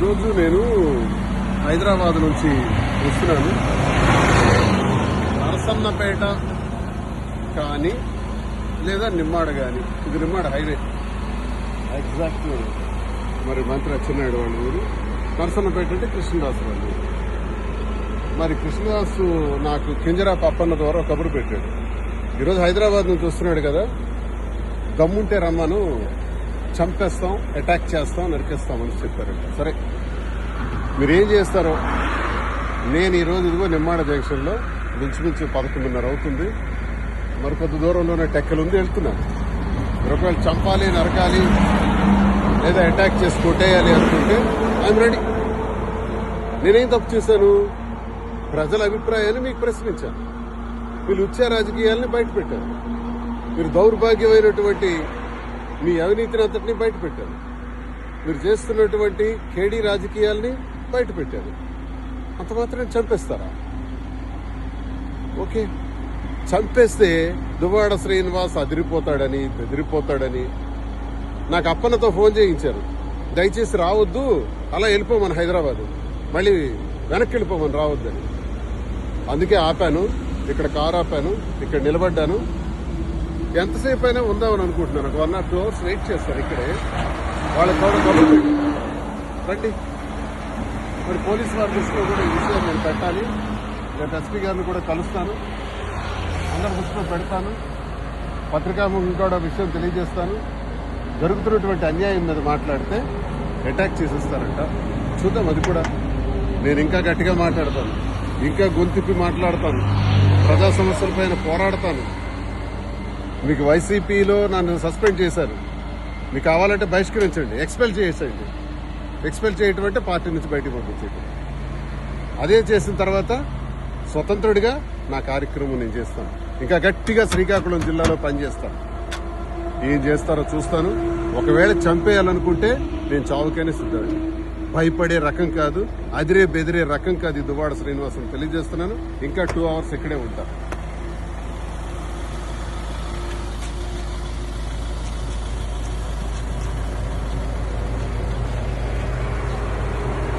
ఈరోజు నేను హైదరాబాద్ నుంచి వస్తున్నాను. నరసన్నపేట కానీ లేదా నిమ్మాడ కానీ, ఇది నిమ్మాడ హైవే ఎగ్జాక్ట్. మరి మంత్రి అచ్చెన్నాయుడు వాళ్ళ ఊరు. నరసన్నపేట అంటే కృష్ణదాసు వాళ్ళు. మరి కృష్ణదాసు నాకు కింజరా పప్పన్న ద్వారా కబురు పెట్టాడు. ఈరోజు హైదరాబాద్ నుంచి వస్తున్నాడు కదా, దమ్ముంటే రమ్మను, చంపేస్తాం, అటాక్ చేస్తాం, నరికేస్తామని చెప్పారు. సరే, మీరేం చేస్తారో. నేను ఈరోజు ఇదిగో నిమ్మాడ జంక్షన్లో మించుమించు 11:30 అవుతుంది. మరి కొద్ది దూరంలోనే టెక్కలుంది, వెళ్తున్నాను. ఒకవేళ చంపాలి, నరకాలి లేదా అటాక్ చేసి కొట్టేయాలి అనుకుంటే ఐఎమ్ రెడీ. నేనేం తప్పు చేశాను? ప్రజల అభిప్రాయాన్ని మీకు ప్రశ్నించాను. వీళ్ళు ఉచ్చ రాజకీయాలని బయటపెట్టారు. మీరు దౌర్భాగ్యమైనటువంటి మీ అవినీతిని అంతటినీ బయటపెట్టారు. మీరు చేస్తున్నటువంటి కేడీ రాజకీయాల్ని బయటపెట్టారు. అంత మాత్రం చంపేస్తారా? ఓకే, చంపేస్తే దువ్వాడ శ్రీనివాస్ అదిరిపోతాడని, బెదిరిపోతాడని నాకు అప్పన్నతో ఫోన్ చేయించారు. దయచేసి రావద్దు, అలా వెళ్ళిపోమని హైదరాబాద్, మళ్ళీ వెనక్కి వెళ్ళిపోమని రావద్దని. అందుకే ఆపాను, ఇక్కడ కారు ఆపాను, ఇక్కడ నిలబడ్డాను. ఎంతసేపు అయినా ఉందామని అనుకుంటున్నాను. ఒక 1 or 2 hours వెయిట్ చేస్తారు ఇక్కడే. వాళ్ళకి కూడా రండి. మరి పోలీసు వారి దృష్టిలో కూడా ఈ విషయం నేను పెట్టాలి. రేపు ఎస్పీ గారిని కూడా కలుస్తాను, అందరి దృష్టిలో పెడతాను, పత్రికాముఖం కూడా విషయం తెలియజేస్తాను. జరుగుతున్నటువంటి అన్యాయం మీద మాట్లాడితే అటాక్ చేసేస్తారంట. చూద్దాం, అది కూడా. నేను ఇంకా గట్టిగా మాట్లాడతాను, ఇంకా గొంతిప్పి మాట్లాడతాను, ప్రజా సమస్యలపైన పోరాడతాను. మీకు వైసీపీలో నన్ను సస్పెండ్ చేశారు, మీకు కావాలంటే బహిష్కరించండి, ఎక్స్పెల్ చేసేయండి. ఎక్స్పెల్ చేయటం అంటే పార్టీ నుంచి బయటకు పంపించేయటం. అదే చేసిన తర్వాత స్వతంత్రుడిగా నా కార్యక్రమం నేను చేస్తాను. ఇంకా గట్టిగా శ్రీకాకుళం జిల్లాలో పనిచేస్తాను. ఏం చేస్తారో చూస్తాను. ఒకవేళ చంపేయాలనుకుంటే నేను చావుకైనా సిద్ధండి. భయపడే రకం కాదు, అదిరే బెదిరే రకం కాదు ఈ దువ్వాడ శ్రీనివాసం తెలియజేస్తున్నాను. ఇంకా 2 hours ఇక్కడే ఉంటాను.